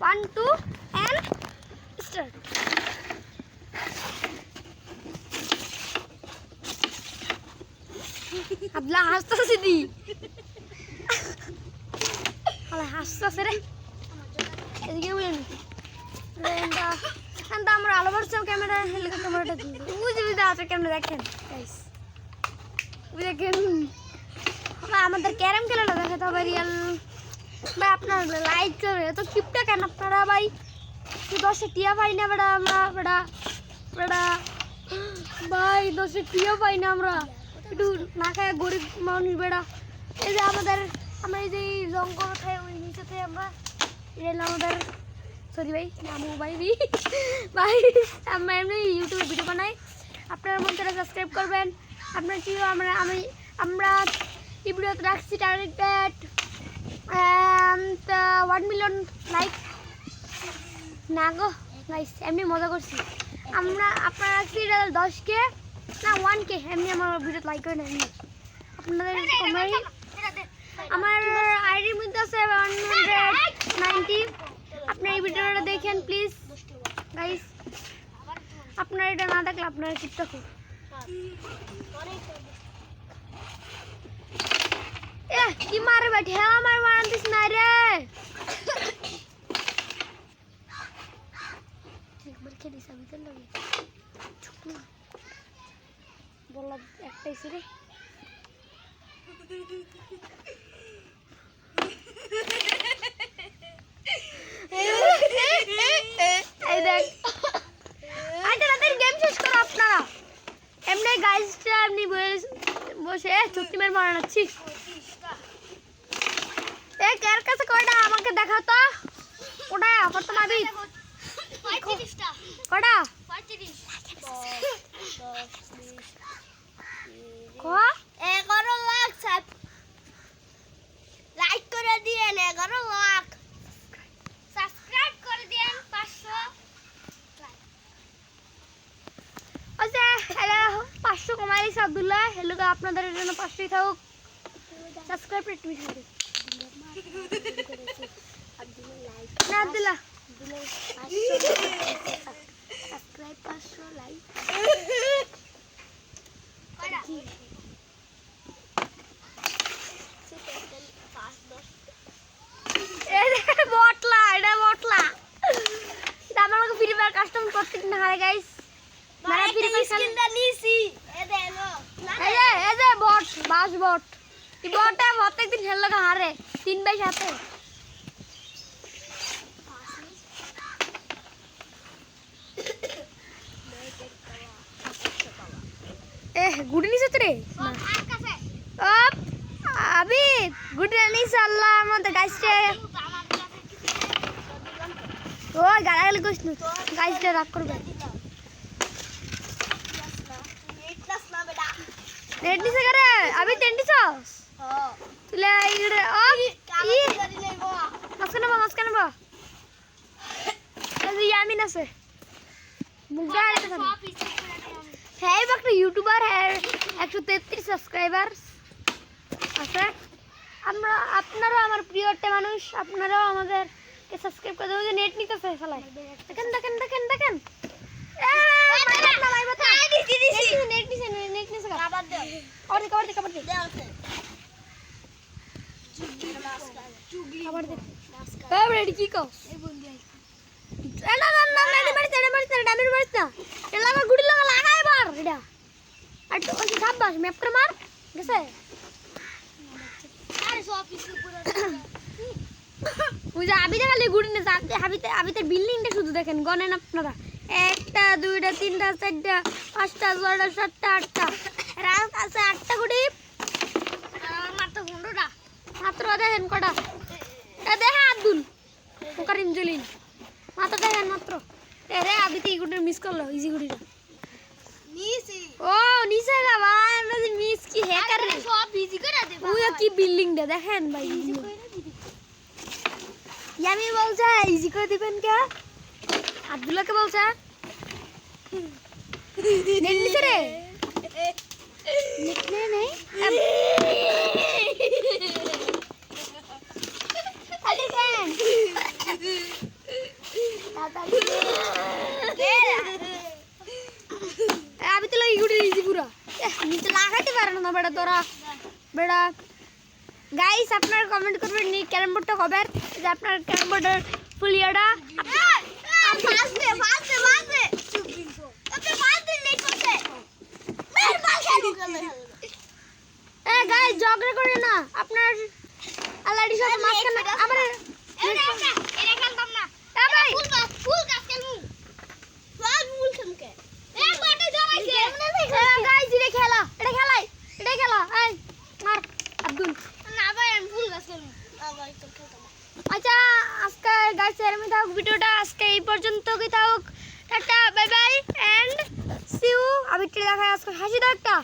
1 2 and start. আব্লা হাসতাছে দি আলা হাসতাছে রে এদিকে বলেন আমরা আমরা আলো বর্ষম ক্যামেরা হেলিকপ্টার ক্যামেরাটা বুঝে বুঝে আছে ক্যামেরা দেখেন গাইস দেখেন আমাদের ক্যারাম খেলাটা দেখাতে হবে রিয়েল ভাই আপনার লাইক করে তো কিপটা কেন আপনারা ভাই 10 টিয়া পাই না বেড়া আমরা বেড়া বেড়া ভাই 10 টিয়া পাই না আমরা একটু না খায় গরিব মানুষ বেড়া এই যে আমাদের আমরা এই যে জঙ্গল খাই ওই নিচেতে আমরা রেল আমাদের সরি ভাই নামু ভাই ভাই আমরা এমনি ইউটিউবে ভিডিও বানাই আপনারা মন করে সাবস্ক্রাইব করবেন আপনার কি আমরা এই ভিডিওতে রাখছি টার্গেট 1 মিলিয়ন লাইক না গো গাইস এমনি মজা করছি আমরা আপনারা রাখছি 10k না 1k এমনি আমার ভিডিও লাইক করে নেন আপনাদের আমার আইডির মধ্যে আছে 190 আপনারা এই ভিডিওটা দেখেন প্লিজ গাইস আপনারা এটা না দেখলে আপনারা কিপটা করুন কি মারে বেঠে আমার মারান্তিস না রে একবার খেলিস আমি তো লাগে বল একটাই রে এই দেখ আচ্ছা তাদের গেম শেষ করো আপনারা এমনি গাইসটা এমনি বসে চুক্তিমের মারাচ্ছি এ কার কাছে কয়টা আমাকে দেখাও তো ওটা আবার তো মাবি 35টা কয়টা 35 10 কো 11 লাখ লাইক করে দিয়েন 11 লাখ সাবস্ক্রাইব করে দিয়েন 500 আচ্ছা হ্যালো 500 কমাইলিস আব্দুল্লাহ হ্যালো আপনাদের জন্য 500 থাকুক সাবস্ক্রাইব একটু বেশি করে না আব্দুল্লাহ সাবস্ক্রাইব 500 লাইক বটলা এটা বটলা এটা আমার ফ্রি ফায়ার কাস্টম করতে না হারে গাইস মানে ফ্রি ফায়ার স্কিনটা নিছি এই যে বট বাস বট এই বটটা প্রত্যেকদিন খেল লাগা হারে 3 বাই 7 গুড়ি নিছে তো রে আবি গুড়ি নিছে আল্লাহ আমাদের গাইসে ও গালাগালি কইছ না গাইসটা রাগ করবে নেট নিছে করে আবি টেন্ডিছস হ্যাঁ তুলে ইড়ে ও মাসখানে বা এই ইয়ামিন আছে মুগা আছে হ্যাঁ একটা ইউটিউবার হ্যাঁ 133 সাবস্ক্রাইবার আছে আমরা আপনারা আমার প্রিয়টা মানুষ আপনারাও আমাদেরকে সাবস্ক্রাইব করে দেবেন নেট নিতেছে ফলাই দেখেন দেখেন দেখেন দেখেন নেট নিছে আবার দে আর দে কভার দে আছে চুগলি আবার দে এই রেডি কি কও এই বন্ধু না না না না মারিস না ডামির মারিস না এটা আমার গুড়ি লাগা লাগাই বার এটা আর তো ওই সাববাস ম্যাপটা মার গেছে আরে সব কিছু পুরো বুঝা আবি খালি গুড়ি না যাতে আবিতে বিল্ডিংটা শুধু দেখেন গনেন আপনারা 1টা 2টা 3টা 4টা 5টা 6টা 7টা 8টা রাত আছে 8টা গুড়ি আর মাত্র 15টা মাত্র দেখেন কটা এটা দেখা আব্দুল করিম জলিল মাত্র দেখেন মাত্র রে আবিতে এই গুড়ি মিস করলো ইজি গুড়িটা নিছি ও নিছে গা ভাই আমরা মিস কি হ্যাকার রে সব ইজি করে দে ভাই ওই কি বিল্ডিংটা দেখেন ভাই ইজি করে দিবি ইয়ামি বলছে ইজি করে দিবেন কে আব্দুল্লাহকে বলছে নেট নিছে রে নেট নেই আরে কেন আমি তো লাগি গুড়ি দিছি পুরো নিচে লাগাতে পারে না বেটা তোরা বেটা গাইস আপনারা কমেন্ট করবেন নি ক্যারাম বোর্ডটা কবে যে আপনার ক্যারাম বোর্ডের ফুলিয়াটা গাইস ঝগড়া করে না আপনার আলাড়ি সব মাঝখানে আমার এটা খেলতাম না ভাই ফুল গাছ খেলমু ফুল খেলমুকে বাটা জ্বালাইছে গাইস এটা খেলা এটা খেলাই এটা খেলা এই মার আব্দুল না ভাই আমি ফুল গাছ খেলমু ভাই তো খেলতাম আচ্ছা আজকে গাইস এর মধ্যে ভিডিওটা আজকে এই পর্যন্তই থাক tata bye bye and see you Abir দেখা আজকে হাসি দাও একটা